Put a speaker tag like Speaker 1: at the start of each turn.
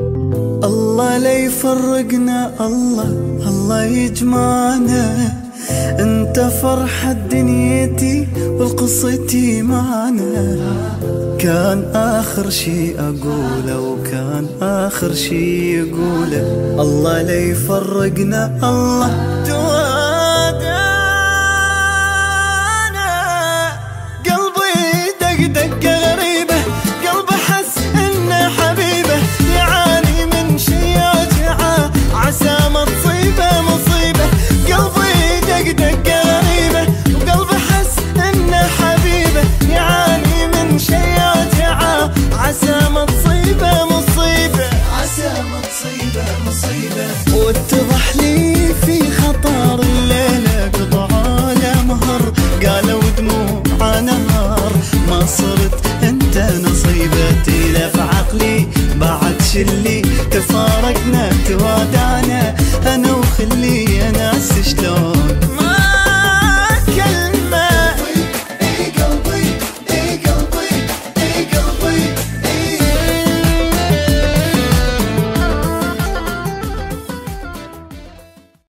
Speaker 1: الله لا يفرقنا، الله يجمعنا. انت فرحة دنيتي والقصتي معنا. كان آخر شي أقوله وكان آخر شي يقوله، الله لا يفرقنا، الله توادانا. قلبي دق دقة غريبة، قلبي حس إنه حبيبه، يعاني من شي يوجعه عسى ما تصيبه مصيبة. قلبي دق دقة غريبة وقلبي حس إنه حبيبه، يعاني من شي يوجعه عسى